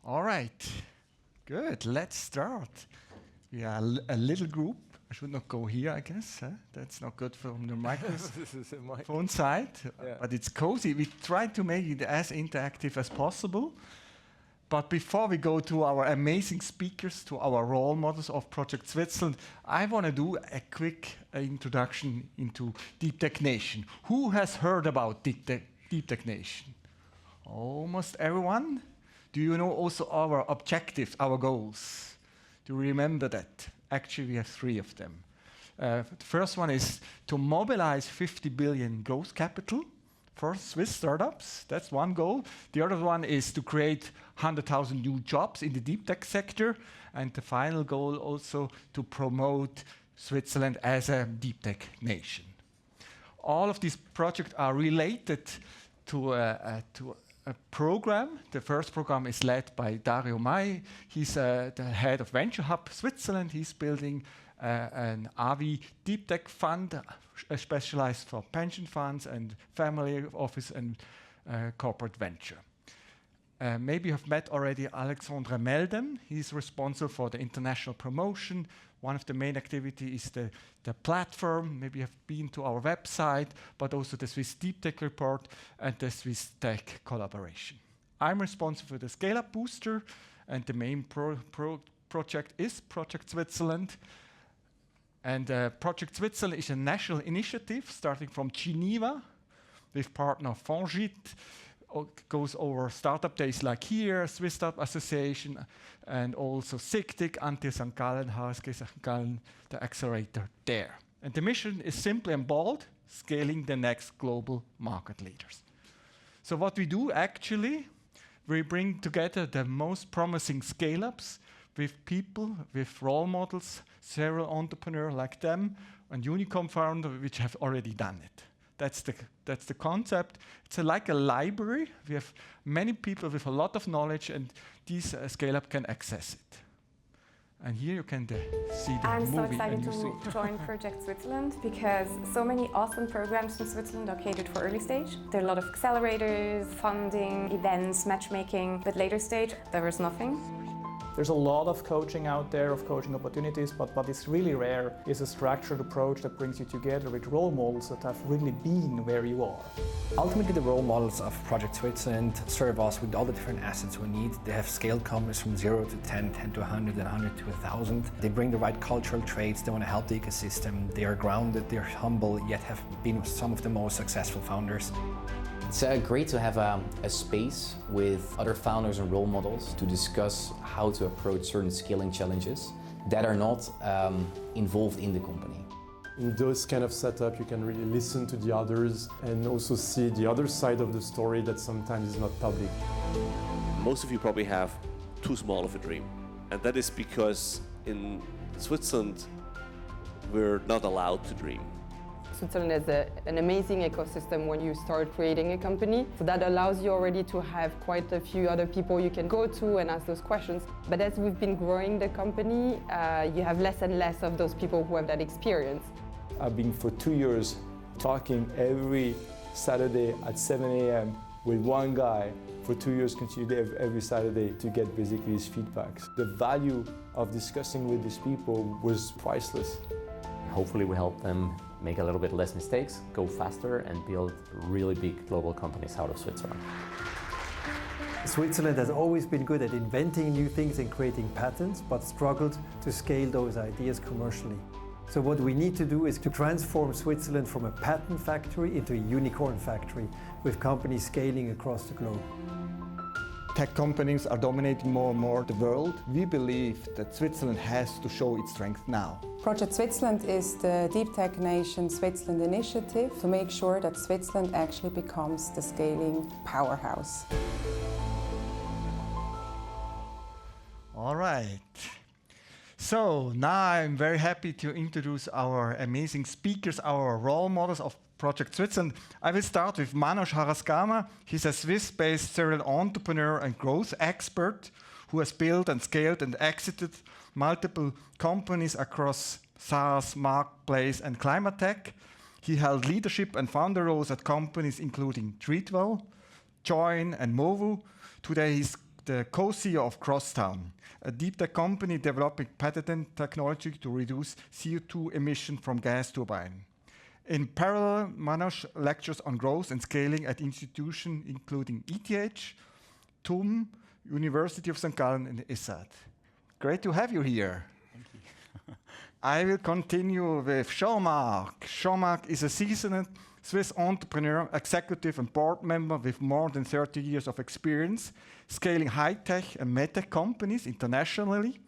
All right, good. Let's start. We are a little group. I should not go here, I guess. Huh? That's not good from the microphone side, but it's cozy. We try to make it as interactive as possible. But before we go to our amazing speakers, to our role models of Project Switzerland, I want to do a quick introduction into Deep Tech Nation. Who has heard about Deep Tech Nation? Almost everyone. Do you know also our objectives, our goals? Do you remember that? Actually, we have 3 of them. The first one is to mobilize 50 billion growth capital for Swiss startups. That's one goal. The other one is to create 100,000 new jobs in the deep tech sector. And the final goal also to promote Switzerland as a deep tech nation. All of these projects are related to a program. The first program is led by Dario Mai. He's the head of Venture Hub Switzerland. He's building an AVI deep tech fund specialized for pension funds and family office and corporate venture. Maybe you have met already Alexandre Melden. He's responsible for the international promotion. One of the main activities is the platform. Maybe you have been to our website, but also the Swiss Deep Tech Report and the Swiss Tech Collaboration. I'm responsible for the Scale-Up Booster, and the main project is Project Switzerland. And Project Switzerland is a national initiative starting from Geneva with partner Fongit. Goes over startup days like here, Swiss Startup Association, and also SIGTIC, Antil St. Gallen, HSG St. Gallen, the accelerator there. And the mission is simple and bold, scaling the next global market leaders. So what we do actually, we bring together the most promising scale-ups with people, with role models, serial entrepreneurs like them, and unicorn founders which have already done it. That's the concept. It's like a library. We have many people with a lot of knowledge, and these scale-up can access it. And here you can see the I'm movie. so excited to join Project Switzerland because so many awesome programs in Switzerland are catered for early stage. There are a lot of accelerators, funding, events, matchmaking, but later stage there is nothing. There's a lot of coaching out there, of coaching opportunities, but what is really rare is a structured approach that brings you together with role models that have really been where you are. Ultimately, the role models of Project Switzerland serve us with all the different assets we need. They have scaled companies from 0 to 10, 10 to 100, and 100 to 1,000. They bring the right cultural traits, they want to help the ecosystem, they are grounded, they're humble, yet have been some of the most successful founders. It's great to have a space with other founders and role models to discuss how to approach certain scaling challenges that are not involved in the company. In those kind of setup, you can really listen to the others and also see the other side of the story that sometimes is not public. Most of you probably have too small of a dream, and that is because in Switzerland we're not allowed to dream. Switzerland is an amazing ecosystem when you start creating a company. So that allows you already to have quite a few other people you can go to and ask those questions. But as we've been growing the company, you have less and less of those people who have that experience. I've been for 2 years talking every Saturday at 7 a.m. with one guy for 2 years consecutive every Saturday to get basically his feedbacks. The value of discussing with these people was priceless. Hopefully we help them make a little bit less mistakes, go faster, and build really big global companies out of Switzerland. Switzerland has always been good at inventing new things and creating patents, but struggled to scale those ideas commercially. So what we need to do is to transform Switzerland from a patent factory into a unicorn factory, with companies scaling across the globe. Tech companies are dominating more and more the world. We believe that Switzerland has to show its strength now. Project Switzerland is the Deep Tech Nation Switzerland initiative to make sure that Switzerland actually becomes the scaling powerhouse. All right. So now I'm very happy to introduce our amazing speakers, our role models of Project Switzerland. I will start with Manoj Haraskama. He's a Swiss-based serial entrepreneur and growth expert who has built and scaled and exited multiple companies across SaaS, marketplace, and climate tech. He held leadership and founder roles at companies including Treatwell, Join, and Movu. Today he's the co-CEO of Crosstown, a deep tech company developing patented technology to reduce CO2 emission from gas turbine. In parallel, Manoj lectures on growth and scaling at institutions including ETH, TUM, University of St. Gallen, and ISAT. Great to have you here. Thank you. I will continue with Jean-Marc. Jean-Marc is a seasoned Swiss entrepreneur, executive and board member with more than 30 years of experience scaling high-tech and medtech companies internationally.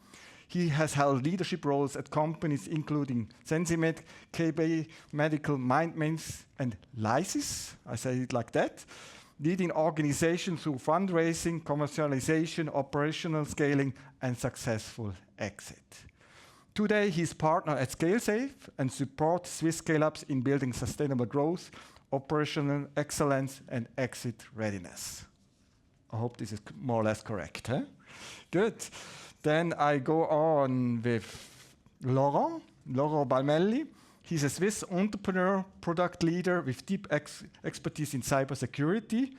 He has held leadership roles at companies including Sensimed, KB Medical, MindMains, and Lysis, I say it like that, leading organizations through fundraising, commercialization, operational scaling, and successful exit. Today, he's partner at ScaleSafe and supports Swiss scale-ups in building sustainable growth, operational excellence, and exit readiness. I hope this is more or less correct. Huh? Good. Then I go on with Laurent Balmelli. He's a Swiss entrepreneur, product leader with deep expertise in cybersecurity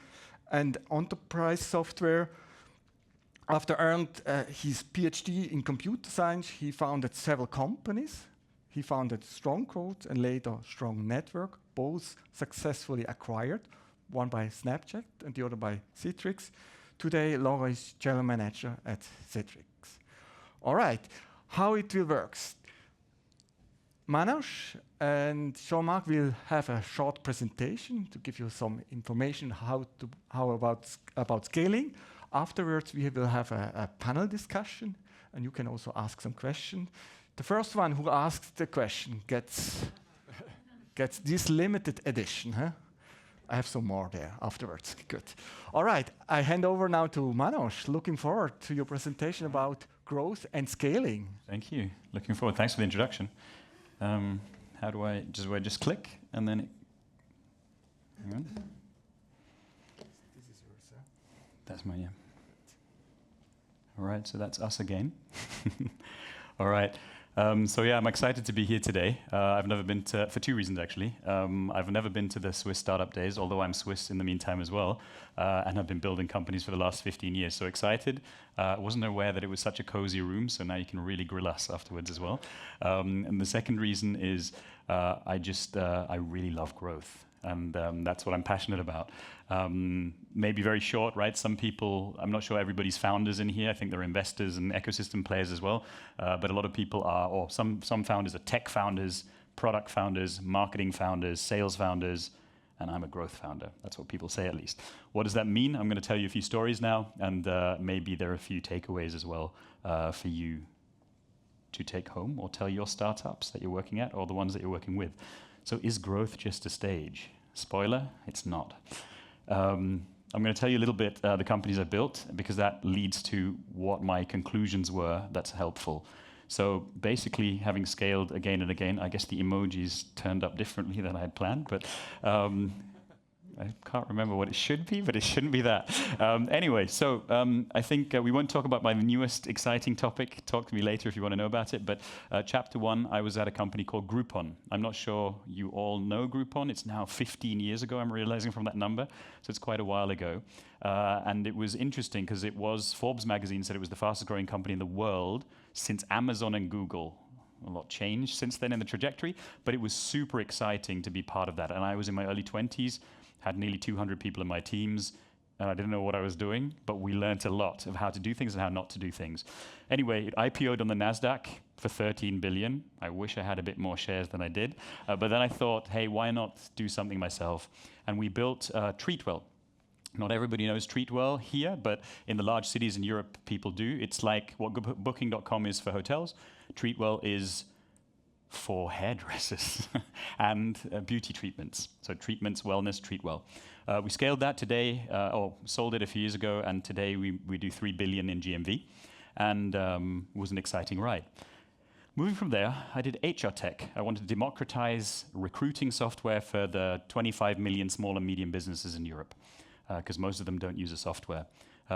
and enterprise software. After earned his PhD in computer science, he founded several companies. He founded Stronghold and later Strong Network, both successfully acquired, one by Snapchat and the other by Citrix. Today, Laura is general manager at Citrix. All right, how it will work. Manoj and Jean-Marc will have a short presentation to give you some information how about scaling. Afterwards, we will have a panel discussion, and you can also ask some questions. The first one who asks the question gets this limited edition. Huh? I have some more there afterwards. Good. All right, I hand over now to Manoj. Looking forward to your presentation about growth and scaling. Thank you. Looking forward. Thanks for the introduction. How do I just click and then it, hang on. This is yours, huh? That's mine, yeah. All right, so that's us again. All right. So yeah, I'm excited to be here today. I've never been to, for two reasons actually. I've never been to the Swiss Startup Days, although I'm Swiss in the meantime as well, and I've been building companies for the last 15 years. So excited. Wasn't aware that it was such a cozy room, so now you can really grill us afterwards as well. And the second reason is I really love growth. And that's what I'm passionate about. Maybe very short, right? Some people, I'm not sure everybody's founders in here. I think they're investors and ecosystem players as well. But a lot of people are, or some founders are tech founders, product founders, marketing founders, sales founders, and I'm a growth founder. That's what people say at least. What does that mean? I'm going to tell you a few stories now, and maybe there are a few takeaways as well for you to take home or tell your startups that you're working at or the ones that you're working with. So is growth just a stage? Spoiler, it's not. I'm going to tell you a little bit the companies I built because that leads to what my conclusions were that's helpful. So basically, having scaled again and again, I guess the emojis turned up differently than I had planned, but I can't remember what it should be, but it shouldn't be that. Anyway, so I think we won't talk about my newest exciting topic. Talk to me later if you want to know about it. But chapter one, I was at a company called Groupon. I'm not sure you all know Groupon. It's now 15 years ago, I'm realizing from that number. So it's quite a while ago. And it was interesting because it was, Forbes magazine said it was the fastest growing company in the world since Amazon and Google. A lot changed since then in the trajectory, but it was super exciting to be part of that. And I was in my early 20s, had nearly 200 people in my teams, and I didn't know what I was doing, but we learned a lot of how to do things and how not to do things. Anyway, it IPO'd on the NASDAQ for 13 billion. I wish I had a bit more shares than I did. But then I thought, hey, why not do something myself? And we built Treatwell. Not everybody knows Treatwell here, but in the large cities in Europe, people do. It's like what Booking.com is for hotels. Treatwell is for hairdressers and beauty treatments. So treatments, wellness, Treatwell. We scaled that today, or sold it a few years ago, and today we do 3 billion in GMV, and it was an exciting ride. Moving from there, I did HR Tech. I wanted to democratize recruiting software for the 25 million small and medium businesses in Europe. because most of them don't use the software.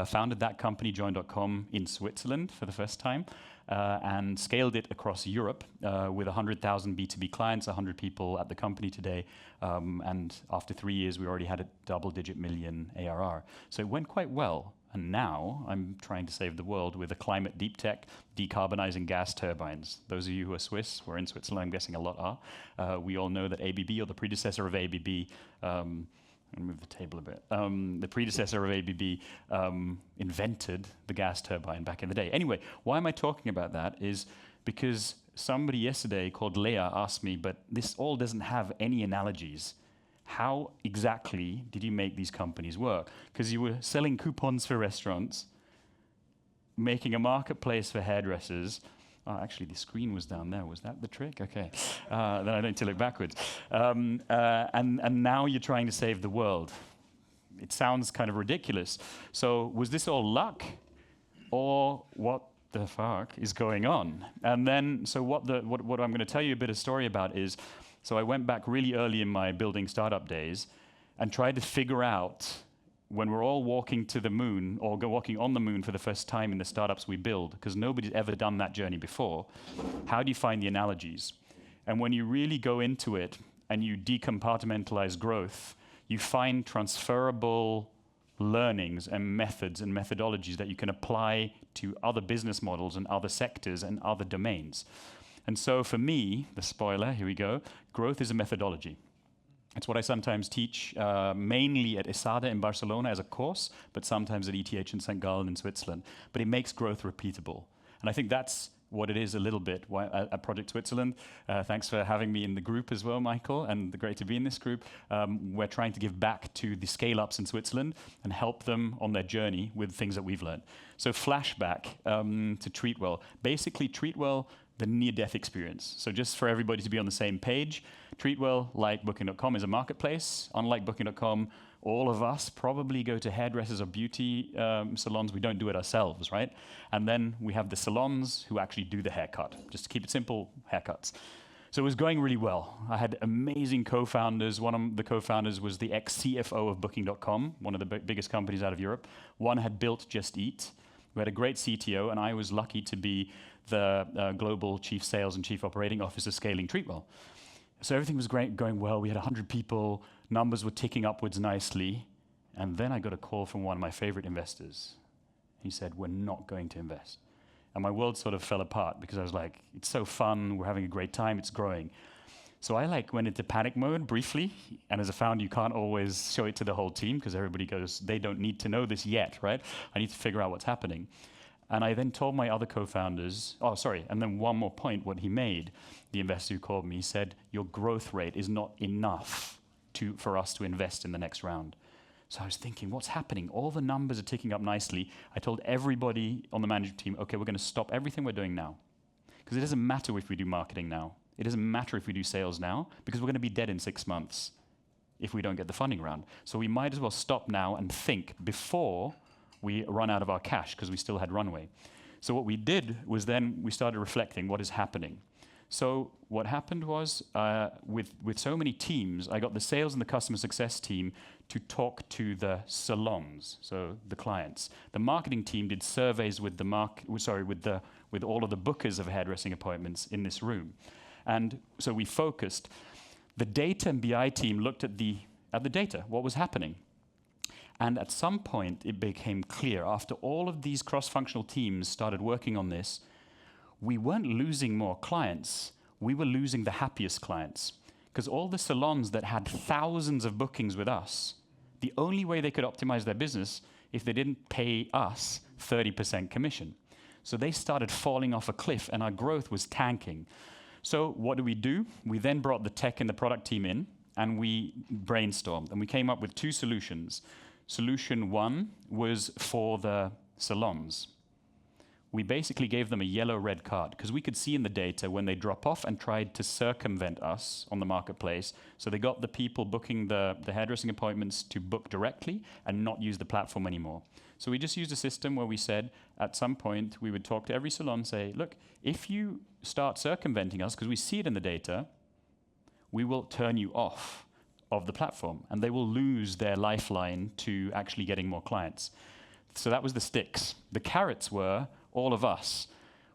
Founded that company, join.com, in Switzerland for the first time, and scaled it across Europe with 100,000 B2B clients, 100 people at the company today, and after 3 years we already had a double-digit million ARR. So it went quite well, and now I'm trying to save the world with a climate deep tech, decarbonizing gas turbines. Those of you who are Swiss, we're in Switzerland, I'm guessing a lot are, we all know that ABB, or the predecessor of ABB, I'll move the table a bit. The predecessor of ABB invented the gas turbine back in the day. Anyway, why am I talking about that is because somebody yesterday called Leah asked me, but this all doesn't have any analogies. How exactly did you make these companies work? Because you were selling coupons for restaurants, making a marketplace for hairdressers. Oh, actually, the screen was down there. Was that the trick? Okay. Then I don't need to look backwards. And now you're trying to save the world. It sounds kind of ridiculous. So was this all luck? Or what the fuck is going on? And then, so what I'm going to tell you a bit of story about is, so I went back really early in my building startup days and tried to figure out, when we're all walking to the moon, or walking on the moon for the first time in the startups we build, because nobody's ever done that journey before, how do you find the analogies? And when you really go into it and you decompartmentalize growth, you find transferable learnings and methods and methodologies that you can apply to other business models and other sectors and other domains. And so for me, the spoiler, here we go, growth is a methodology. It's what I sometimes teach, mainly at ESADA in Barcelona as a course, but sometimes at ETH in St. Gallen in Switzerland. But it makes growth repeatable. And I think that's what it is a little bit at Project Switzerland. Thanks for having me in the group as well, Michael, and great to be in this group. We're trying to give back to the scale-ups in Switzerland and help them on their journey with things that we've learned. So flashback to Treatwell. Basically, Treatwell, the near-death experience. So just for everybody to be on the same page, Treatwell, like Booking.com, is a marketplace. Unlike Booking.com, all of us probably go to hairdressers or beauty salons. We don't do it ourselves, right? And then we have the salons who actually do the haircut. Just to keep it simple, haircuts. So it was going really well. I had amazing co-founders. One of the co-founders was the ex-CFO of Booking.com, one of the biggest companies out of Europe. One had built Just Eat. We had a great CTO, and I was lucky to be the global chief sales and chief operating officer scaling Treatwell. So everything was great, going well. We had 100 people. Numbers were ticking upwards nicely. And then I got a call from one of my favorite investors. He said, "We're not going to invest." And my world sort of fell apart because I was like, it's so fun. We're having a great time. It's growing. So I went into panic mode briefly. And as a founder, you can't always show it to the whole team because everybody goes, they don't need to know this yet, right? I need to figure out what's happening. And I then told my other co-founders, and then one more point, what he made, the investor who called me, he said, your growth rate is not enough for us to invest in the next round. So I was thinking, what's happening? All the numbers are ticking up nicely. I told everybody on the management team, okay, we're going to stop everything we're doing now. Because it doesn't matter if we do marketing now. It doesn't matter if we do sales now, because we're going to be dead in 6 months if we don't get the funding round. So we might as well stop now and think before we run out of our cash, because we still had runway. So what we did was then we started reflecting what is happening. So what happened was, with so many teams, I got the sales and the customer success team to talk to the salons, so the clients. The marketing team did surveys with with all of the bookers of hairdressing appointments in this room. And so we focused. The data and BI team looked at the data, what was happening. And at some point, it became clear, after all of these cross-functional teams started working on this, we weren't losing more clients, we were losing the happiest clients. Because all the salons that had thousands of bookings with us, the only way they could optimize their business if they didn't pay us 30% commission. So they started falling off a cliff and our growth was tanking. So what do? We then brought the tech and the product team in and we brainstormed and we came up with 2 solutions. Solution 1 was for the salons. We basically gave them a yellow-red card because we could see in the data when they drop off and tried to circumvent us on the marketplace. So they got the people booking the hairdressing appointments to book directly and not use the platform anymore. So we just used a system where we said at some point we would talk to every salon, say, look, if you start circumventing us, because we see it in the data, we will turn you off. of the platform, and they will lose their lifeline to actually getting more clients. So that was the sticks. The carrots were all of us.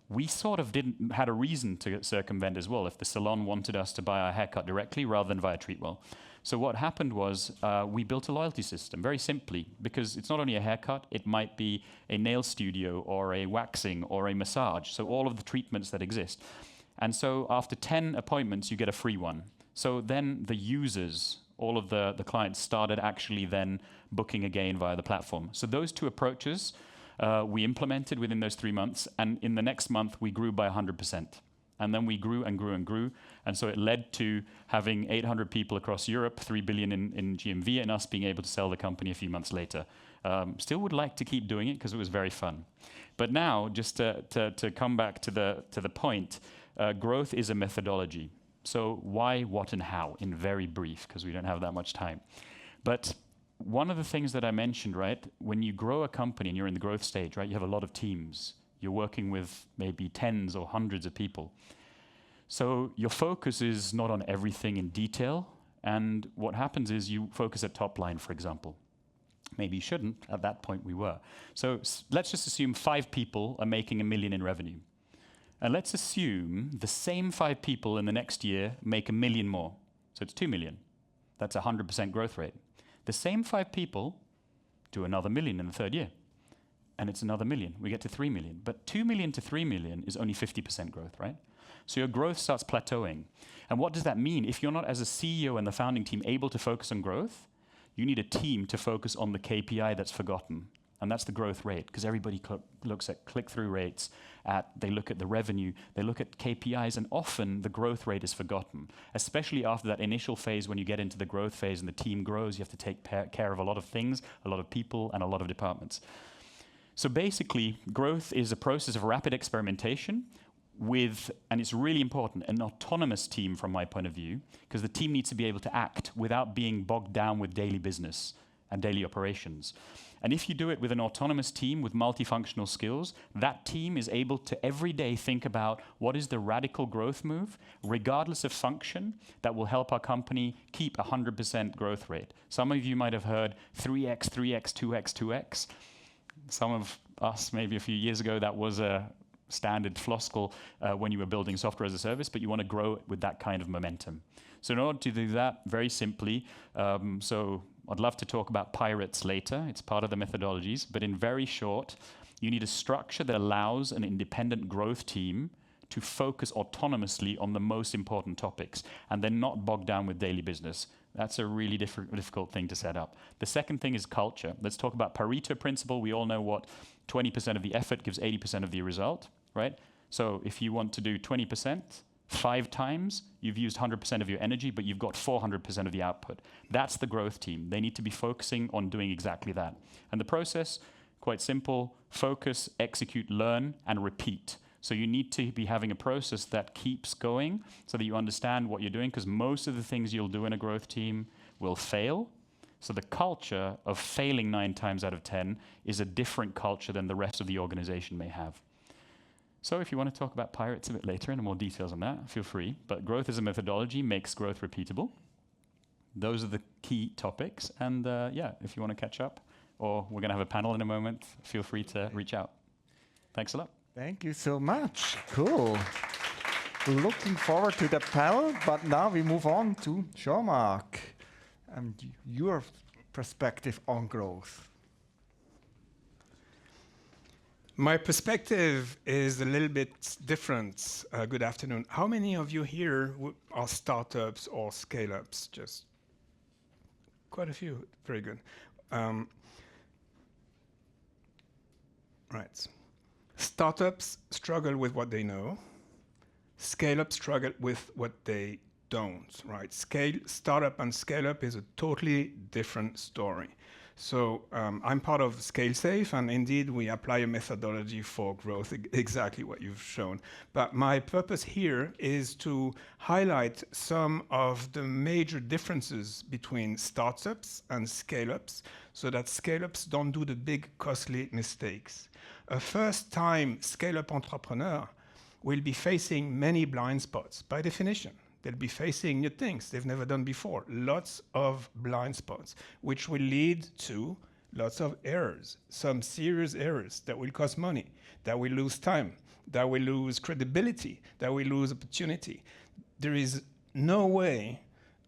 We sort of had a reason to circumvent as well if the salon wanted us to buy our haircut directly rather than via Treatwell. So what happened was we built a loyalty system, very simply, because it's not only a haircut, it might be a nail studio or a waxing or a massage, so all of the treatments that exist. And so after 10 appointments, you get a free one. So then the users, all of the clients started actually then booking again via the platform. So those two approaches we implemented within those 3 months, and in the next month we grew by 100%. And then we grew and grew and grew, and so it led to having 800 people across Europe, 3 billion in GMV, and us being able to sell the company a few months later. Still would like to keep doing it because it was very fun. But now, just to come back to the point, growth is a methodology. So why, what, and how, in very brief, because we don't have that much time. But one of the things that I mentioned, right, when you grow a company and you're in the growth stage, right, you have a lot of teams. You're working with maybe tens or hundreds of people. So your focus is not on everything in detail, and what happens is you focus at top line, for example. Maybe you shouldn't, at that point we were. So let's just assume 5 people are making $1 million in revenue. And let's assume the same 5 people in the next year make $1 million more. So it's 2 million. That's a 100% growth rate. The same 5 people do another $1 million in the 3rd year. And it's another $1 million. We get to 3 million. But 2 million to 3 million is only 50% growth, right? So your growth starts plateauing. And what does that mean? If you're not, as a CEO and the founding team, able to focus on growth, you need a team to focus on the KPI that's forgotten. And that's the growth rate, because everybody looks at click-through rates, they look at the revenue, they look at KPIs, and often the growth rate is forgotten, especially after that initial phase when you get into the growth phase and the team grows. You have to take care of a lot of things, a lot of people, and a lot of departments. So basically, growth is a process of rapid experimentation with, and it's really important, an autonomous team from my point of view, because the team needs to be able to act without being bogged down with daily business and daily operations. And if you do it with an autonomous team with multifunctional skills, that team is able to every day think about what is the radical growth move, regardless of function, that will help our company keep 100% growth rate. Some of you might have heard 3x, 3x, 2x, 2x. Some of us, maybe a few years ago, that was a standard floskel when you were building software as a service, but you want to grow it with that kind of momentum. So in order to do that, very simply, so I'd love to talk about pirates later. It's part of the methodologies, but in very short, you need a structure that allows an independent growth team to focus autonomously on the most important topics and then not bogged down with daily business. That's a really difficult thing to set up. The second thing is culture. Let's talk about Pareto principle. We all know what 20% of the effort gives 80% of the result, right? So if you want to do 20%, 5 times, you've used 100% of your energy, but you've got 400% of the output. That's the growth team. They need to be focusing on doing exactly that. And the process, quite simple: focus, execute, learn, and repeat. So you need to be having a process that keeps going so that you understand what you're doing, because most of the things you'll do in a growth team will fail. So the culture of failing 9 times out of 10 is a different culture than the rest of the organization may have. So if you want to talk about pirates a bit later and more details on that, feel free. But growth as a methodology makes growth repeatable. Those are the key topics. And yeah, if you want to catch up, or we're going to have a panel in a moment, feel free to reach out. Thanks a lot. Thank you so much. Cool. Looking forward to the panel, but now we move on to Jean-Marc and your perspective on growth. My perspective is a little bit different. Good afternoon. How many of you here are startups or scale-ups? Just quite a few. Very good. Right. Startups struggle with what they know. Scale-ups struggle with what they don't. Right. Startup and scale-up is a totally different story. So I'm part of ScaleSafe, and indeed we apply a methodology for growth, exactly what you've shown. But my purpose here is to highlight some of the major differences between startups and scale-ups, so that scale-ups don't do the big costly mistakes. A first-time scale-up entrepreneur will be facing many blind spots, by definition. They'll be facing new things they've never done before. Lots of blind spots, which will lead to lots of errors, some serious errors that will cost money, that will lose time, that will lose credibility, that will lose opportunity. There is no way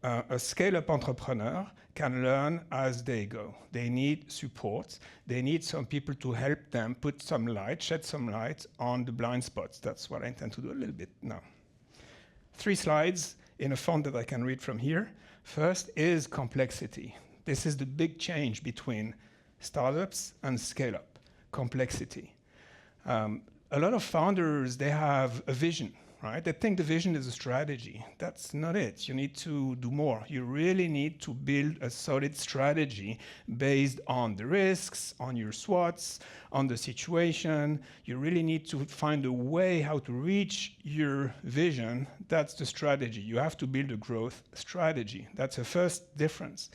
a scale-up entrepreneur can learn as they go. They need support. They need some people to help them put some light, shed some light on the blind spots. That's what I intend to do a little bit now. 3 slides in a font that I can read from here. First is complexity. This is the big change between startups and scale-up, complexity. A lot of founders, they have a vision, right? They think the vision is a strategy. That's not it. You need to do more. You really need to build a solid strategy based on the risks, on your SWOTs, on the situation. You really need to find a way how to reach your vision. That's the strategy. You have to build a growth strategy. That's the first difference.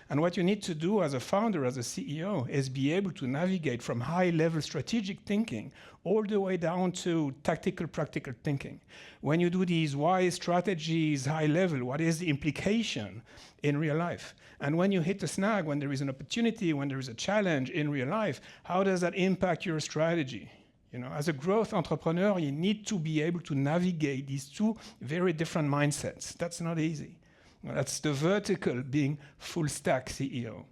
And what you need to do as a founder, as a CEO, is be able to navigate from high-level strategic thinking all the way down to tactical, practical thinking. When you do these wise strategies high level, what is the implication in real life? And when you hit a snag, when there is an opportunity, when there is a challenge in real life, how does that impact your strategy? You know, as a growth entrepreneur, you need to be able to navigate these 2 very different mindsets. That's not easy. That's the vertical, being full stack CEO.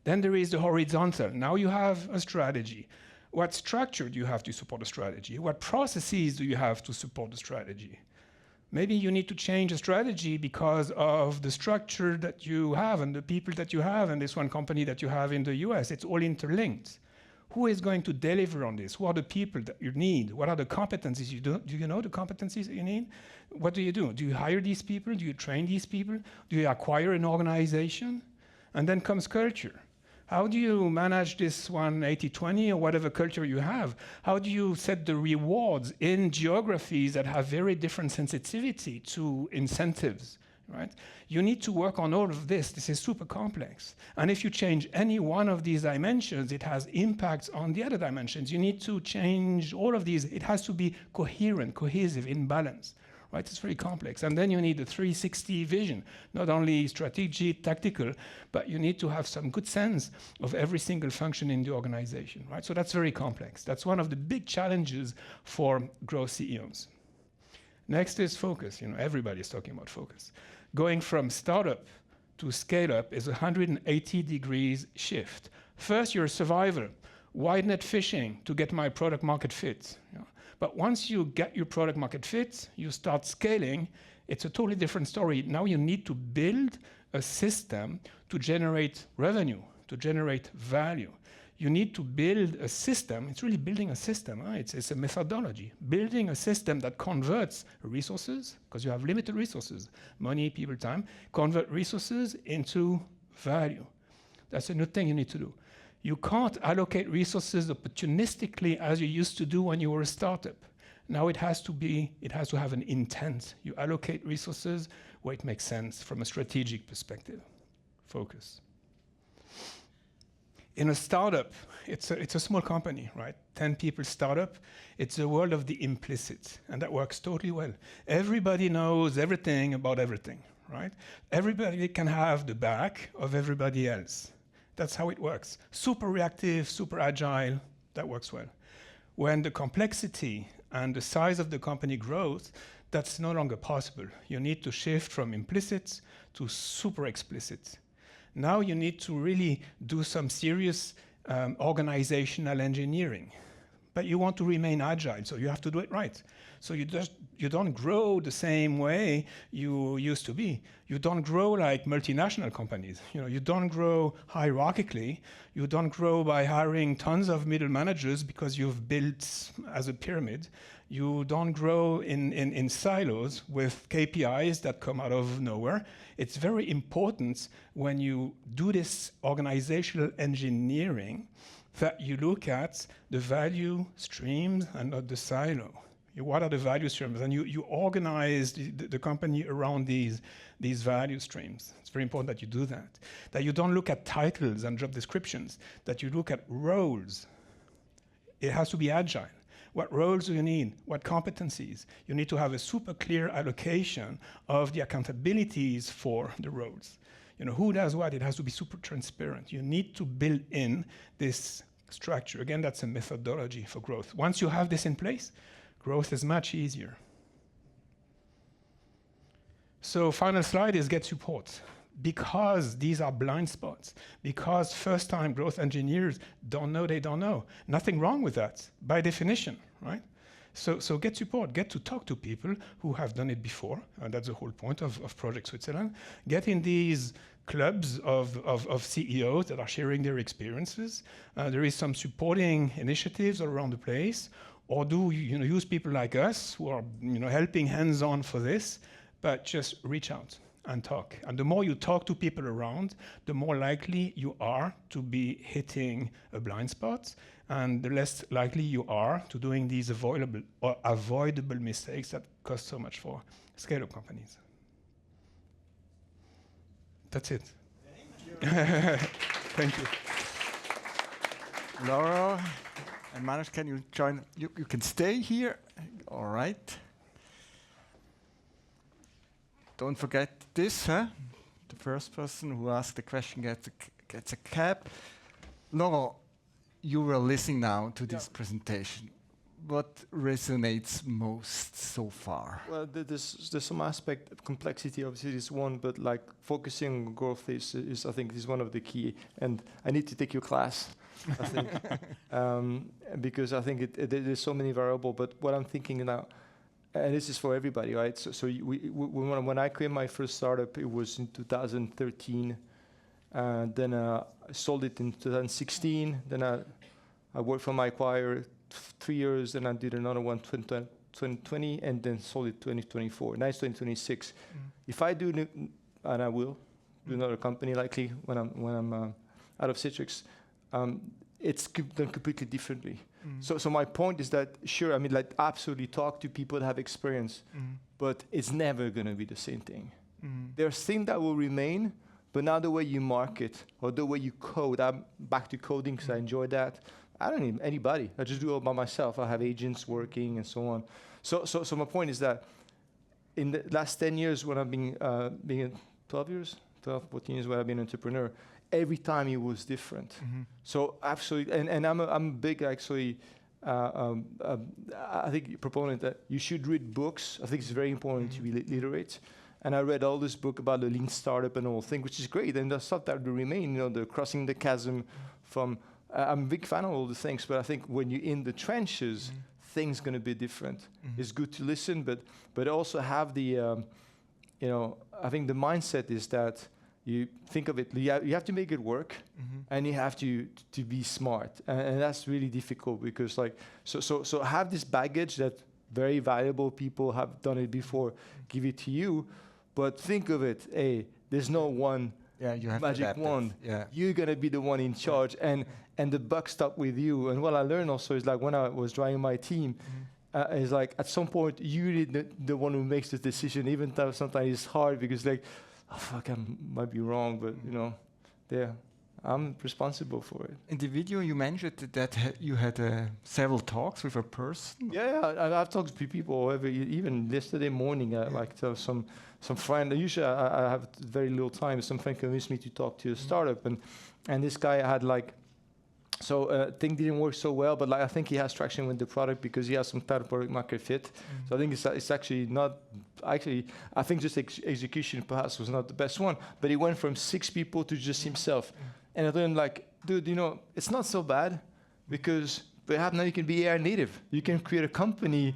Then there is the horizontal. Now you have a strategy. What structure do you have to support a strategy? What processes do you have to support the strategy? Maybe you need to change a strategy because of the structure that you have and the people that you have and this one company that you have in the US. It's all interlinked. Who is going to deliver on this? Who are the people that you need? What are the competencies you do? Do you know the competencies that you need? What do? Do you hire these people? Do you train these people? Do you acquire an organization? And then comes culture. How do you manage this 180-20 or whatever culture you have? How do you set the rewards in geographies that have very different sensitivity to incentives? Right? You need to work on all of this. This is super complex. And if you change any one of these dimensions, it has impacts on the other dimensions. You need to change all of these. It has to be coherent, cohesive, in balance. Right? It's very complex. And then you need a 360 vision, not only strategic, tactical, but you need to have some good sense of every single function in the organization. Right? So that's very complex. That's one of the big challenges for growth CEOs. Next is focus. You know, everybody's talking about focus. Going from startup to scale up is a 180 degrees shift. First, you're a survivor, wide net fishing to get my product market fit. You know. But once you get your product market fit, you start scaling, it's a totally different story. Now you need to build a system to generate revenue, to generate value. You need to build a system. It's really building a system. Right? It's a methodology. Building a system that converts resources, because you have limited resources, money, people, time, convert resources into value. That's a new thing you need to do. You can't allocate resources opportunistically as you used to do when you were a startup. Now it has to have an intent. You allocate resources where it makes sense from a strategic perspective. Focus. In a startup, it's a small company, right? 10 people startup. It's a world of the implicit, and that works totally well. Everybody knows everything about everything, right? Everybody can have the back of everybody else. That's how it works. Super reactive, super agile, that works well. When the complexity and the size of the company grows, that's no longer possible. You need to shift from implicit to super explicit. Now you need to really do some serious organizational engineering. But you want to remain agile, so you have to do it right. So you don't grow the same way you used to be. You don't grow like multinational companies. You know, you don't grow hierarchically. You don't grow by hiring tons of middle managers because you've built as a pyramid. You don't grow in silos with KPIs that come out of nowhere. It's very important when you do this organizational engineering that you look at the value streams and not the silo. What are the value streams? And you organize the company around these value streams. It's very important that you do that. That you don't look at titles and job descriptions, that you look at roles. It has to be agile. What roles do you need? What competencies? You need to have a super clear allocation of the accountabilities for the roles. You know, who does what? It has to be super transparent. You need to build in this structure. Again, that's a methodology for growth. Once you have this in place, growth is much easier. So final slide is get support. Because these are blind spots, because first-time growth engineers don't know they don't know. Nothing wrong with that, by definition, right? So get support, get to talk to people who have done it before, and that's the whole point of Project Switzerland. Get in these clubs of CEOs that are sharing their experiences. There is some supporting initiatives around the place, or use people like us who are helping hands-on for this, but just reach out and talk. And the more you talk to people around, the more likely you are to be hitting a blind spot, and the less likely you are to doing these avoidable mistakes that cost so much for scale-up companies. That's it. Thank you. Laura and Manoj, can you join? You can stay here. All right. Don't forget this, huh? The first person who asks the question gets a cap. Laura, you were listening now to this presentation. What resonates most so far? Well, there's some aspect of complexity, obviously, is one, but like focusing on growth is I think, is one of the key. And I need to take your class, I think, because I think there's so many variables. But what I'm thinking now, and this is for everybody, right? So when I created my first startup, it was in 2013. Then I sold it in 2016. Then I worked for my acquirer 3 years. Then I did another one 2020, and then sold it 2024. Now it's 2026. If I do, and I will do another company likely when I'm out of Citrix, it's done completely differently. So my point is that, sure, I mean, like, absolutely talk to people that have experience, but it's never going to be the same thing. There's things that will remain, but now the way you market or the way you code, I'm back to coding because I enjoy that. I don't need anybody. I just do it all by myself. I have agents working and so on. So my point is that in the last 10 years when I've been 12, 14 years when I've been an entrepreneur, every time it was different. So absolutely, and I'm a big, actually, I think proponent that you should read books. I think it's very important to be literate. And I read all this book about the lean startup and all thing, which is great. And the stuff that will remain, the crossing the chasm from, I'm a big fan of all the things, but I think when you're in the trenches, things going to be different. It's good to listen, but also have the, I think the mindset is that you think of it, you have to make it work, and you have to be smart, and that's really difficult because so have this baggage that very valuable people have done it before, give it to you, but think of it, hey, there's no one magic wand. You're gonna be the one in charge, and the buck stops with you. And what I learned also is like when I was driving my team, is like at some point you're the one who makes the decision, even though sometimes it's hard because like, oh, fuck, I might be wrong, but I'm responsible for it. In the video, you mentioned that you had several talks with a person. I've talked to people even yesterday morning. Like some friend. Usually, I have very little time. Some friend convinced me to talk to a startup, and this guy had like. So thing didn't work so well, but like I think he has traction with the product because he has some type of product market fit. So I think it's actually not. Actually, I think just execution perhaps was not the best one. But he went from 6 people to just himself, and I told him like, dude, it's not so bad because perhaps now you can be AI native. You can create a company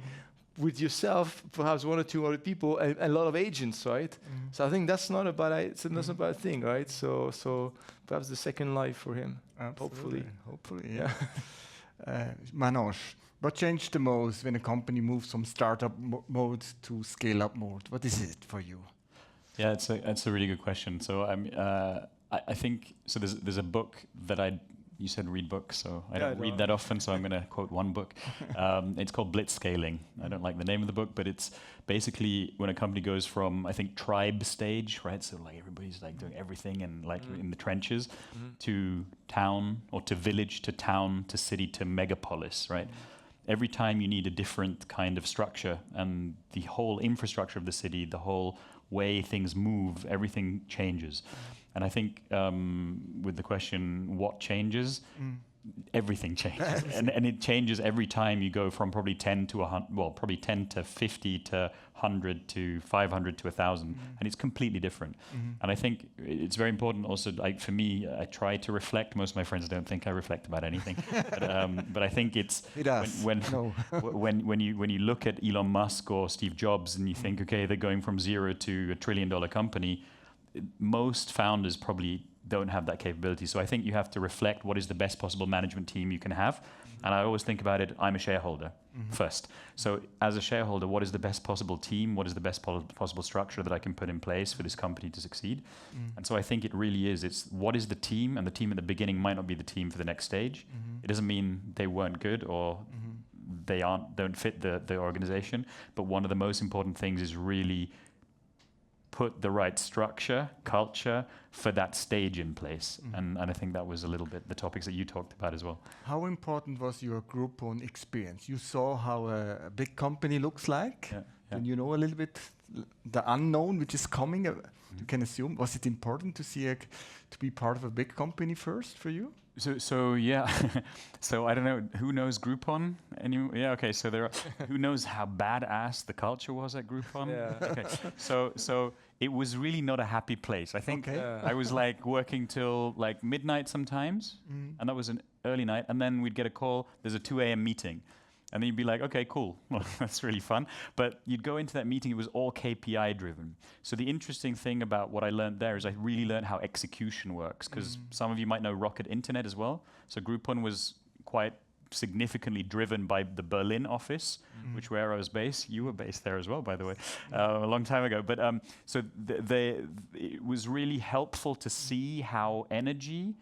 with yourself, perhaps 1 or 2 other people, and a lot of agents, right? So I think that's not a bad thing, right? So perhaps the second life for him. Absolutely. Hopefully, yeah. Manoj, what changed the most when a company moves from startup mode to scale-up mode? What is it for you? Yeah, it's a really good question. So I think so. There's a book that you said read books, so I don't read that often, so I'm going to quote one book. It's called Blitzscaling. I don't like the name of the book, but it's basically when a company goes from, I think, tribe stage, right? So like everybody's like doing everything and like in the trenches, to town or to village, to town, to city, to megapolis, right? every time you need a different kind of structure, and the whole infrastructure of the city, the whole way things move, everything changes. And I think with the question, what changes? Everything changes, and it changes every time you go from probably 10 to 100, well, probably 10 to 50 to 100 to 500 to 1,000, and it's completely different. And I think it's very important also, like for me, I try to reflect. Most of my friends don't think I reflect about anything, but I think it's when you look at Elon Musk or Steve Jobs and you think, okay, they're going from zero to $1 trillion company, most founders probably don't have that capability. So I think you have to reflect what is the best possible management team you can have. And I always think about it, I'm a shareholder first. So as a shareholder, what is the best possible team? What is the best possible structure that I can put in place for this company to succeed? And so I think it really is, it's what is the team? And the team at the beginning might not be the team for the next stage. It doesn't mean they weren't good or they don't fit the organization. But one of the most important things is really put the right structure, culture for that stage in place. And I think that was a little bit the topics that you talked about as well. How important was your Groupon experience? You saw how a big company looks like, and you know a little bit the unknown which is coming. You can assume. Was it important to see to be part of a big company first for you? So yeah, so I don't know, who knows Groupon? Yeah, okay, so who knows how badass the culture was at Groupon? Yeah. Okay, so it was really not a happy place. I think I was like working till like midnight sometimes, and that was an early night, and then we'd get a call, there's a 2 a.m. meeting. And then you'd be like, okay, cool, well, that's really fun. But you'd go into that meeting, it was all KPI driven. So the interesting thing about what I learned there is I really learned how execution works, because some of you might know Rocket Internet as well. So Groupon was quite significantly driven by the Berlin office, which where I was based. You were based there as well, by the way, a long time ago. But so it was really helpful to see how energy,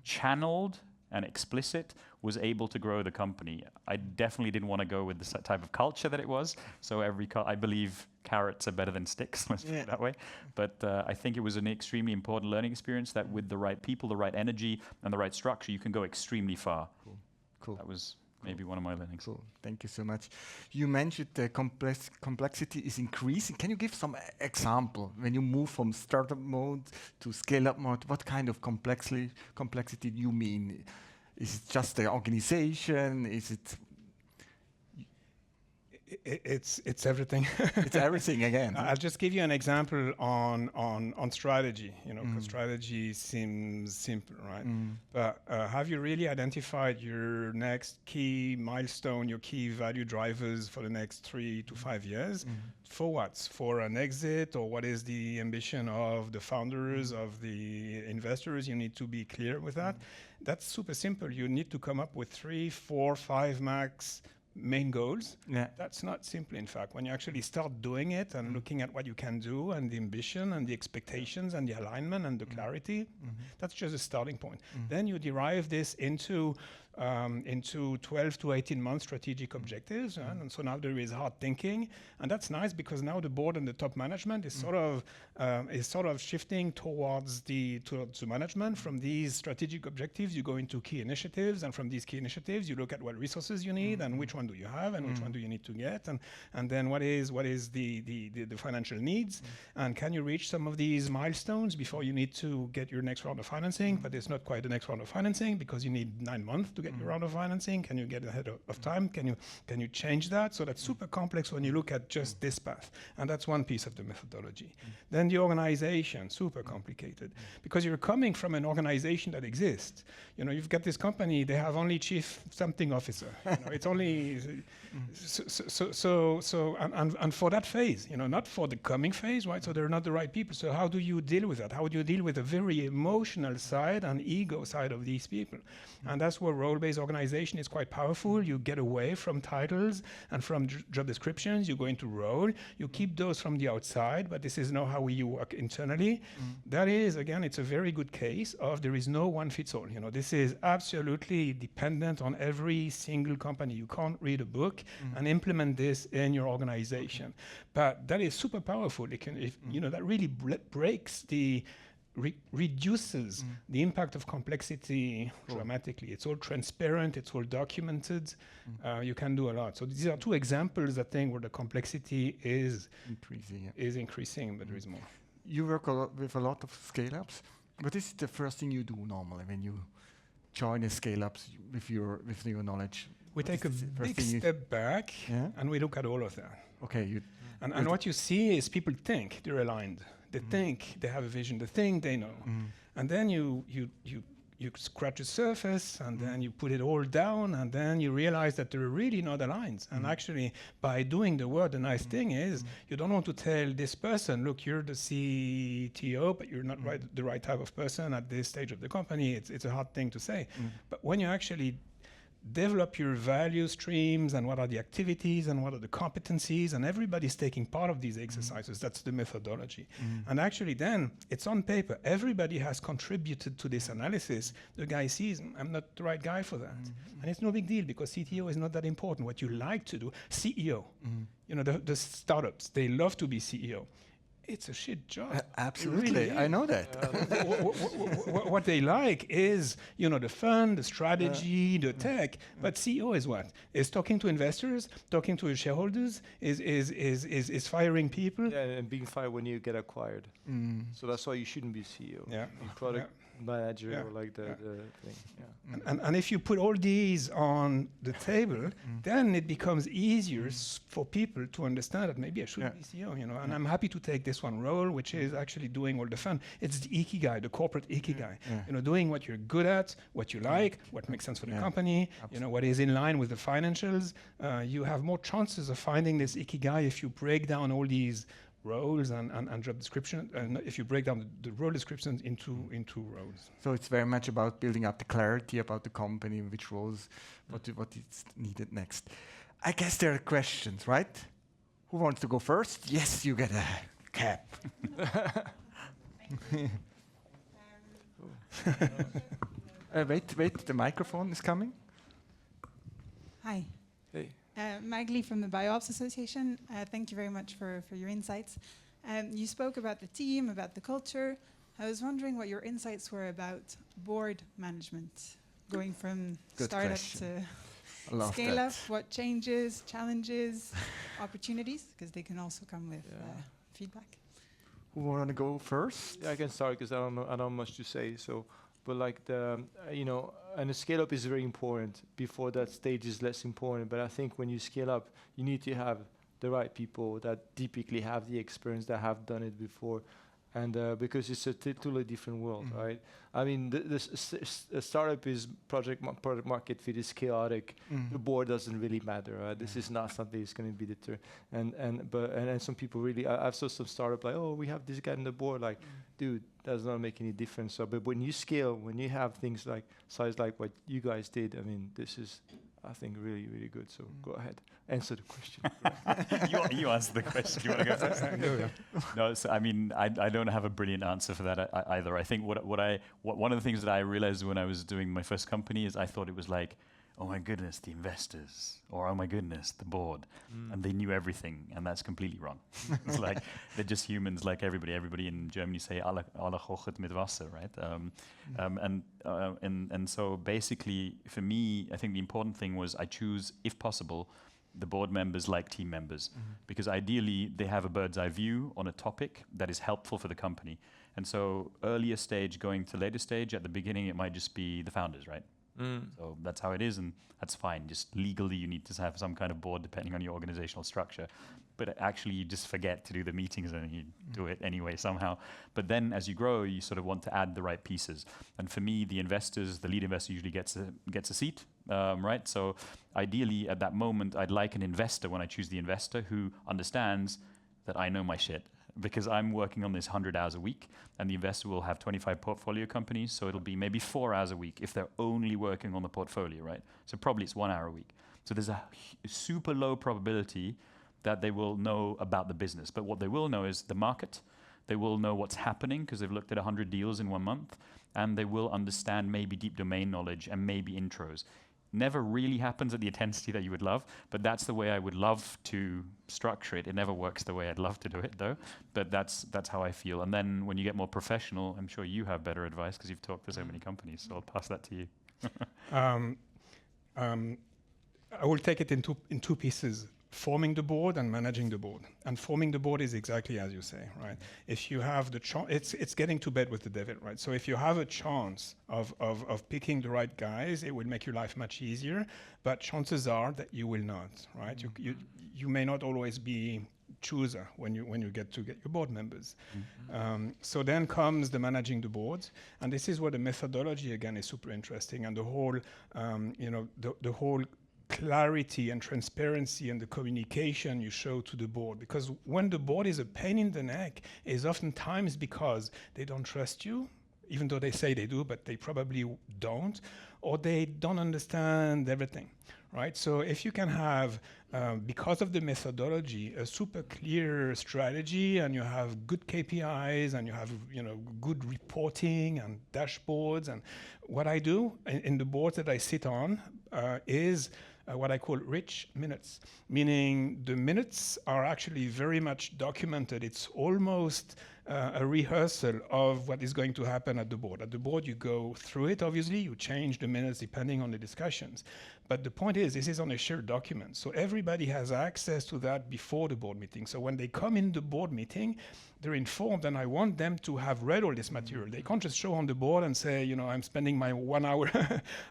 channeled and explicit, was able to grow the company. I definitely didn't want to go with the type of culture that it was. So I believe carrots are better than sticks, let's put it that way. But I think it was an extremely important learning experience that with the right people, the right energy, and the right structure, you can go extremely far. Cool. That was maybe one of my learnings. Cool. Thank you so much. You mentioned the complexity is increasing. Can you give some example when you move from startup mode to scale-up mode? What kind of complexity do you mean? Is it just the organization? Is it? It's everything. It's everything again. I'll just give you an example on strategy. You know, because strategy seems simple, right? But have you really identified your next key milestone, your key value drivers for the next 3 to 5 years? For what? For an exit, or what is the ambition of the founders, of the investors? You need to be clear with that. That's super simple. You need to come up with 3, 4, 5 max main goals. That's not simple, in fact. When you actually start doing it and looking at what you can do and the ambition and the expectations and the alignment and the clarity, that's just a starting point. Then you derive this into 12 to 18 month strategic objectives, and so now there is hard thinking, and that's nice because now the board and the top management is sort of shifting towards the management. From these strategic objectives, you go into key initiatives, and from these key initiatives, you look at what resources you need and which one do you have and which one do you need to get, and then what is the financial needs, and can you reach some of these milestones before you need to get your next round of financing? But it's not quite the next round of financing because you need 9 months to get your round of financing. Can you get ahead of time? Can you change that? So that's super complex when you look at just this path, and that's one piece of the methodology. Then the organization, super complicated, because you're coming from an organization that exists. You know, you've got this company, they have only chief something officer. You know, it's only and for that phase, you know, not for the coming phase, right? So they're not the right people. So how do you deal with that? How do you deal with the very emotional side and ego side of these people? And that's where role-based organization is quite powerful. You get away from titles and from job descriptions. You go into role. You keep those from the outside, but this is not how you work internally. That is, again, it's a very good case of there is no one fits all. You know, this is absolutely dependent on every single company. You can't read a book and implement this in your organization. But that is super powerful. It can, you know, that really breaks the reduces the impact of complexity dramatically. It's all transparent, it's all documented. You can do a lot. So these are two examples, I think, where the complexity is increasing, but there is more. You work with a lot of scale-ups. What is the first thing you do normally when you join a scale-ups with your knowledge? We take a big step back and we look at all of that. Okay. And what you see is people think they're aligned. They think they have a vision. They think they know. And then you scratch the surface, and then you put it all down, and then you realize that they're really not aligned. And actually, by doing the work, the nice thing is you don't want to tell this person, look, you're the CTO, but you're not the right type of person at this stage of the company. It's a hard thing to say. But when you actually develop your value streams and what are the activities and what are the competencies, and everybody's taking part of these exercises. That's the methodology. And actually then it's on paper. Everybody has contributed to this analysis. The guy sees, I'm not the right guy for that. And it's no big deal because CTO is not that important. What you like to do, CEO, you know, the startups, they love to be CEO. It's a shit job. Absolutely, really I know that. What they like is, you know, the fun, the strategy, the tech. But CEO is what? Is talking to investors, talking to your shareholders, is firing people. Yeah, and being fired when you get acquired. So that's why you shouldn't be CEO. Yeah. Be product manager or like the thing. Yeah. And if you put all these on the table, then it becomes easier for people to understand that maybe I should be CEO, you know. And I'm happy to take this one role, which is actually doing all the fun. It's the ikigai, the corporate ikigai. You know, doing what you're good at, what you like, what makes sense for the company, you know, what is in line with the financials. You have more chances of finding this ikigai if you break down all these roles and job description, and if you break down the role descriptions into roles. So it's very much about building up the clarity about the company, which roles, what is needed next. I guess there are questions, right? Who wants to go first? Yes, you get a cap. Wait, the microphone is coming. Hi. Hey. Magli from the Biops Association. Thank you very much for your insights. You spoke about the team, about the culture. I was wondering what your insights were about board management, going from startup to scale up. What changes, challenges, opportunities, because they can also come with feedback. Who want to go first? Yeah, I can start because I don't have much to say. So, but like you know, and the scale up is very important. Before that stage is less important. But I think when you scale up, you need to have the right people that typically have the experience, that have done it before. And because it's a totally different world, right? I mean, the startup is product market fit is chaotic. The board doesn't really matter, right? This is not something that's going to be determined. And some people really, I've saw some startup like, oh, we have this guy on the board, like, dude, does not make any difference. So, but when you scale, when you have things like size like what you guys did, I mean, this is, I think, really, really good. So go ahead, answer the question. you answer the question. You want to go first? No, so, I mean, I don't have a brilliant answer for that either. I think one of the things that I realized when I was doing my first company is I thought it was like, oh my goodness, the investors, or oh my goodness, the board, and they knew everything, and that's completely wrong. It's like they're just humans, like everybody. Everybody in Germany say alle kochen mit Wasser, right? And so basically, for me, I think the important thing was I choose, if possible, the board members like team members, because ideally they have a bird's eye view on a topic that is helpful for the company. And so earlier stage going to later stage, at the beginning it might just be the founders, right? So that's how it is, and that's fine. Just legally you need to have some kind of board depending on your organizational structure. But actually you just forget to do the meetings and you do it anyway somehow. But then as you grow, you sort of want to add the right pieces. And for me, the investors, the lead investor usually gets a seat, right? So ideally at that moment, I'd like an investor, when I choose the investor, who understands that I know my shit. Because I'm working on this 100 hours a week, and the investor will have 25 portfolio companies, so it'll be maybe 4 hours a week if they're only working on the portfolio, right? So probably it's 1 hour a week. So there's a super low probability that they will know about the business. But what they will know is the market. They will know what's happening because they've looked at 100 deals in 1 month, and they will understand maybe deep domain knowledge and maybe intros. never really happens at the intensity that you would love, but that's the way I would love to structure it. It never works the way I'd love to do it, though, but that's how I feel. And then when you get more professional, I'm sure you have better advice because you've talked to so many companies, so I'll pass that to you. I will take it in two pieces. Forming the board and managing the board. And forming the board is exactly as you say, right? If you have the chance, it's getting to bed with the devil, right? So if you have a chance of picking the right guys, it will make your life much easier, but chances are that you will not, right? You may not always be chooser when you get your board members. So then comes the managing the board, and this is where the methodology again is super interesting, and the whole, the whole clarity and transparency and the communication you show to the board. Because when the board is a pain in the neck, is oftentimes because they don't trust you, even though they say they do, but they probably don't, or they don't understand everything, right? So if you can have, because of the methodology, a super clear strategy, and you have good KPIs, and you have good reporting and dashboards, and what I do in the boards that I sit on is what I call rich minutes, meaning the minutes are actually very much documented. It's almost a rehearsal of what is going to happen at the board. At the board, you go through it, obviously, you change the minutes depending on the discussions. But the point is, this is on a shared document. So everybody has access to that before the board meeting. So when they come in the board meeting, they're informed, and I want them to have read all this material. They can't just show on the board and say, I'm spending my 1 hour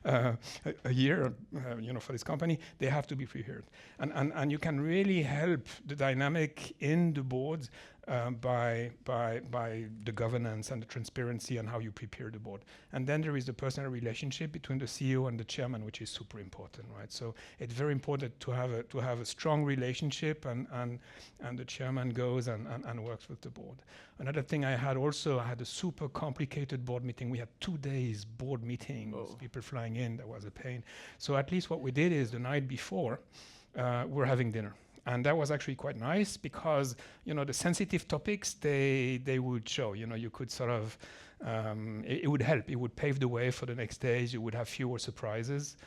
a year, for this company. They have to be prepared. And you can really help the dynamic in the boards by the governance and the transparency and how you prepare the board. And then there is the personal relationship between the CEO and the chairman, which is super important, right? So it's very important to have a strong relationship, and the chairman goes and works with the board. Another thing I had a super complicated board meeting. We had 2 days board meetings, people flying in. That was a pain. So at least what we did is the night before, we're having dinner. And that was actually quite nice because, the sensitive topics, they would show, you could sort of, it would help. It would pave the way for the next days. You would have fewer surprises.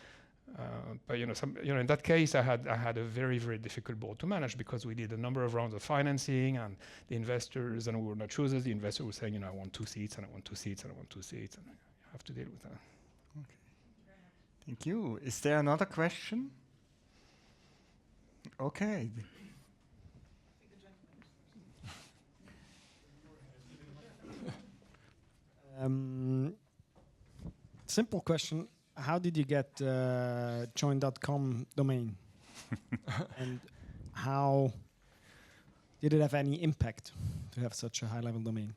But in that case, I had a very, very difficult board to manage because we did a number of rounds of financing, and the investors, and we were not choosers. The investor was saying, I want 2 seats, and I want 2 seats, and I want 2 seats, and you have to deal with that. Okay. Thank you. Is there another question? Okay. Simple question. How did you get join.com domain? And how did it have any impact to have such a high-level domain?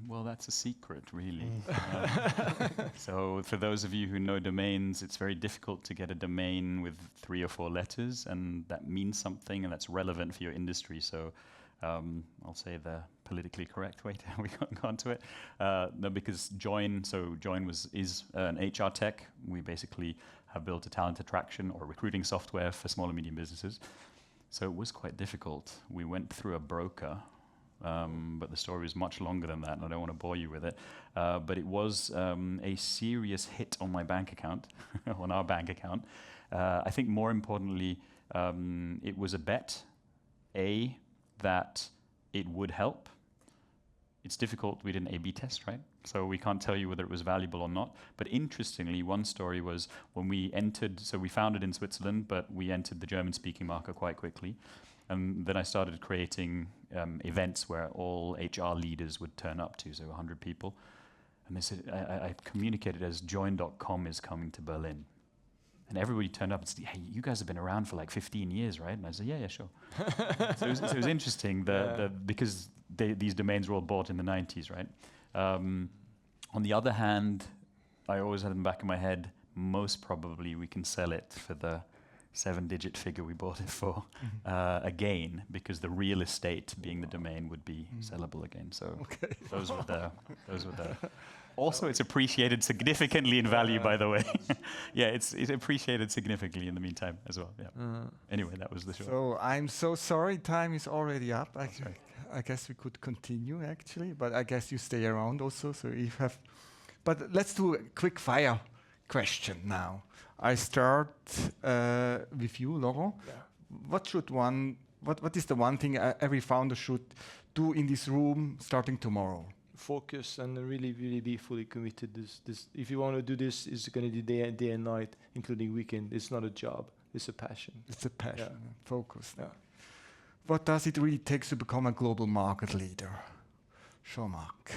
Well, that's a secret, really. So for those of you who know domains, it's very difficult to get a domain with 3 or 4 letters, and that means something, and that's relevant for your industry. So I'll say the politically correct way to how we got onto it. No, because Join is an HR tech. We basically have built a talent attraction or recruiting software for small and medium businesses. So it was quite difficult. We went through a broker. But the story is much longer than that, and I don't want to bore you with it. But it was a serious hit on my bank account, on our bank account. I think more importantly, it was a bet, that it would help. It's difficult, we did an A/B test, right? So we can't tell you whether it was valuable or not. But interestingly, one story was when we entered, so we founded in Switzerland, but we entered the German-speaking market quite quickly. And then I started creating events where all HR leaders would turn up to, so 100 people. And they said, I communicated as join.com is coming to Berlin. And everybody turned up and said, hey, you guys have been around for like 15 years, right? And I said, yeah, sure. So it was interesting because these domains were all bought in the 90s, right? On the other hand, I always had in the back of my head, most probably we can sell it for the 7-digit figure we bought it for again, because the real estate being the domain would be sellable again. So those were the. Also, it's appreciated significantly in value, by the way. Yeah, it's appreciated significantly in the meantime as well. Yeah. Anyway, that was the show. So I'm so sorry, time is already up. I guess we could continue actually, but I guess you stay around also. So if you have, but let's do a quick fire question now. I start with you, Laurent. Yeah. What is the one thing every founder should do in this room starting tomorrow? Focus and really, really be fully committed. This, if you want to do this, it's going to do day and night, including weekend. It's not a job. It's a passion. It's a passion. Yeah. Focus. Yeah. What does it really take to become a global market leader? Jean-Marc.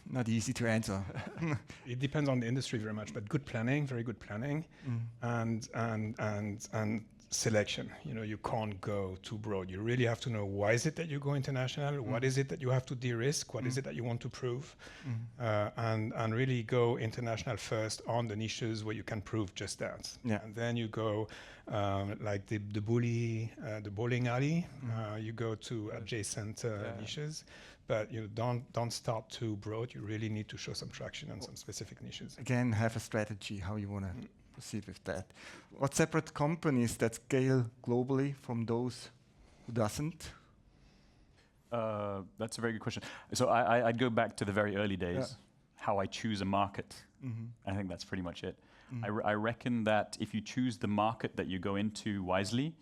Not easy to answer. It depends on the industry very much, but good planning, very good planning, and selection. You know, you can't go too broad. You really have to know why is it that you go international, what is it that you have to de-risk, what is it that you want to prove, and really go international first on the niches where you can prove just that. Yeah. And then you go like the bowling alley. You go to adjacent niches. But you don't start too broad. You really need to show some traction on some specific niches. Again, have a strategy how you want to proceed with that. What separate companies that scale globally from those who doesn't? That's a very good question. So I'd go back to the very early days, how I choose a market. I think that's pretty much it. I reckon that if you choose the market that you go into wisely,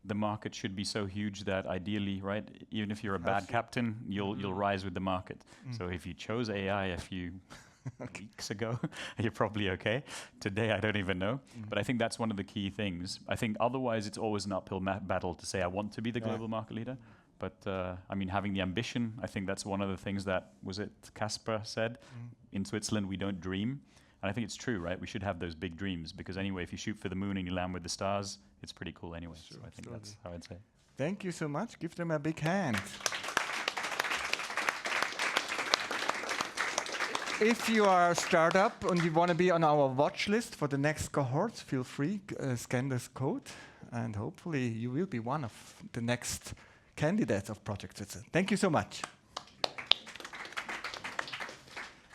the market should be so huge that ideally, right, even if you're a bad captain, you'll rise with the market. So if you chose AI a few weeks ago, you're probably okay. Today, I don't even know. But I think that's one of the key things. I think otherwise, it's always an uphill battle to say, I want to be the global market leader. But I mean, having the ambition, I think that's one of the things that, was it Casper said? In Switzerland, we don't dream. And I think it's true, right? We should have those big dreams because anyway, if you shoot for the moon and you land with the stars, it's pretty cool anyway. Sure, so I think that's how I'd say. Thank you so much. Give them a big hand. If you are a startup and you want to be on our watch list for the next cohorts, feel free, scan this code, and hopefully you will be one of the next candidates of Project Switzerland. Thank you so much.